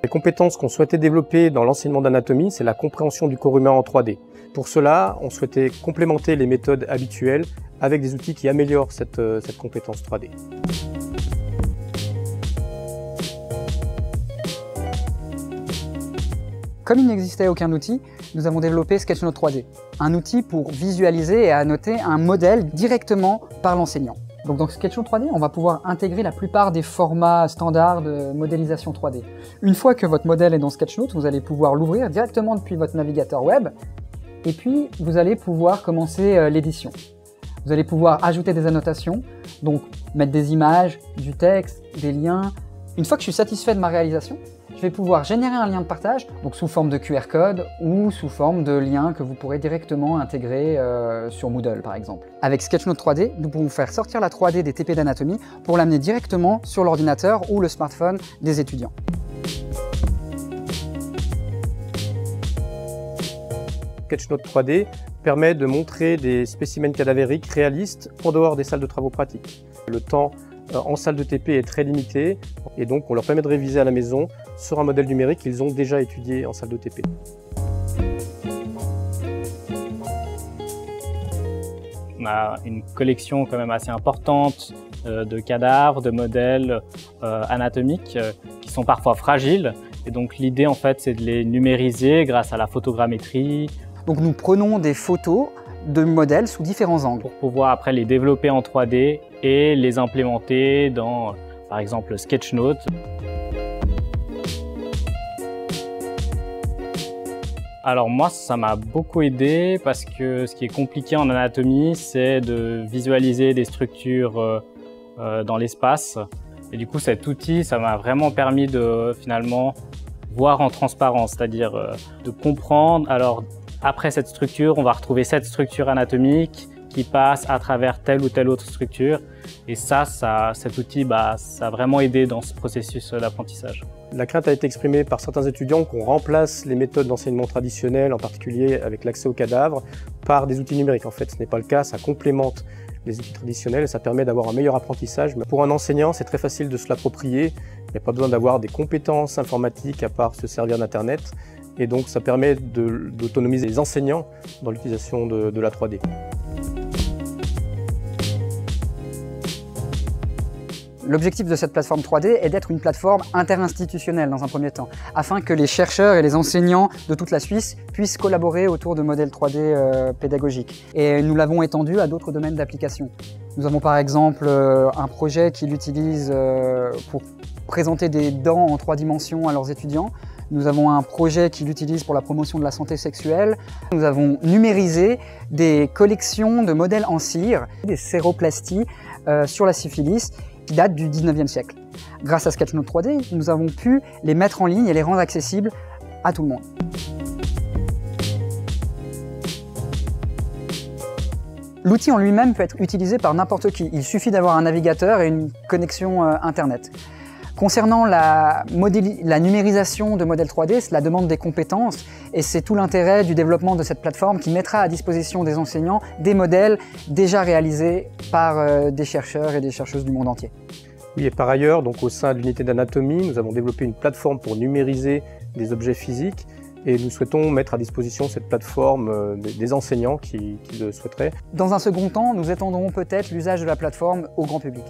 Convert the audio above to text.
Les compétences qu'on souhaitait développer dans l'enseignement d'anatomie, c'est la compréhension du corps humain en 3D. Pour cela, on souhaitait complémenter les méthodes habituelles avec des outils qui améliorent cette compétence 3D. Comme il n'existait aucun outil, nous avons développé Sketchnote 3D, un outil pour visualiser et annoter un modèle directement par l'enseignant. Donc dans Sketchnote 3D, on va pouvoir intégrer la plupart des formats standards de modélisation 3D. Une fois que votre modèle est dans Sketchnote, vous allez pouvoir l'ouvrir directement depuis votre navigateur web et puis vous allez pouvoir commencer l'édition. Vous allez pouvoir ajouter des annotations, donc mettre des images, du texte, des liens. Une fois que je suis satisfait de ma réalisation, je vais pouvoir générer un lien de partage, donc sous forme de QR code ou sous forme de lien que vous pourrez directement intégrer sur Moodle par exemple. Avec Sketchnote 3D, nous pouvons faire sortir la 3D des TP d'anatomie pour l'amener directement sur l'ordinateur ou le smartphone des étudiants. Sketchnote 3D permet de montrer des spécimens cadavériques réalistes en dehors des salles de travaux pratiques. Le temps en salle de TP est très limité et donc on leur permet de réviser à la maison sur un modèle numérique qu'ils ont déjà étudié en salle de TP. On a une collection quand même assez importante de cadavres, de modèles anatomiques qui sont parfois fragiles et donc l'idée en fait c'est de les numériser grâce à la photogrammétrie. Donc nous prenons des photos de modèles sous différents angles. Pour pouvoir après les développer en 3D et les implémenter dans, par exemple, Sketchnote. Alors moi, ça m'a beaucoup aidé parce que ce qui est compliqué en anatomie, c'est de visualiser des structures dans l'espace. Et du coup, cet outil, ça m'a vraiment permis de finalement voir en transparence, c'est-à-dire de comprendre. Alors, après cette structure, on va retrouver cette structure anatomique qui passe à travers telle ou telle autre structure. Et cet outil, ça a vraiment aidé dans ce processus d'apprentissage. La crainte a été exprimée par certains étudiants qu'on remplace les méthodes d'enseignement traditionnelles, en particulier avec l'accès aux cadavres, par des outils numériques. En fait, ce n'est pas le cas, ça complémente les outils traditionnels et ça permet d'avoir un meilleur apprentissage. Mais pour un enseignant, c'est très facile de se l'approprier. Il n'y a pas besoin d'avoir des compétences informatiques à part se servir d'Internet. Et donc ça permet d'autonomiser les enseignants dans l'utilisation de la 3D. L'objectif de cette plateforme 3D est d'être une plateforme interinstitutionnelle dans un premier temps, afin que les chercheurs et les enseignants de toute la Suisse puissent collaborer autour de modèles 3D pédagogiques. Et nous l'avons étendu à d'autres domaines d'application. Nous avons par exemple un projet qui l'utilise pour présenter des dents en 3 dimensions à leurs étudiants. Nous avons un projet qui l'utilise pour la promotion de la santé sexuelle. Nous avons numérisé des collections de modèles en cire, des séroplasties sur la syphilis qui datent du 19e siècle. Grâce à Sketchnote 3D, nous avons pu les mettre en ligne et les rendre accessibles à tout le monde. L'outil en lui-même peut être utilisé par n'importe qui. Il suffit d'avoir un navigateur et une connexion Internet. Concernant la numérisation de modèles 3D, cela demande des compétences et c'est tout l'intérêt du développement de cette plateforme qui mettra à disposition des enseignants des modèles déjà réalisés par des chercheurs et des chercheuses du monde entier. Oui, et par ailleurs, donc au sein de l'unité d'anatomie, nous avons développé une plateforme pour numériser des objets physiques et nous souhaitons mettre à disposition cette plateforme des enseignants qui le souhaiteraient. Dans un second temps, nous étendrons peut-être l'usage de la plateforme au grand public.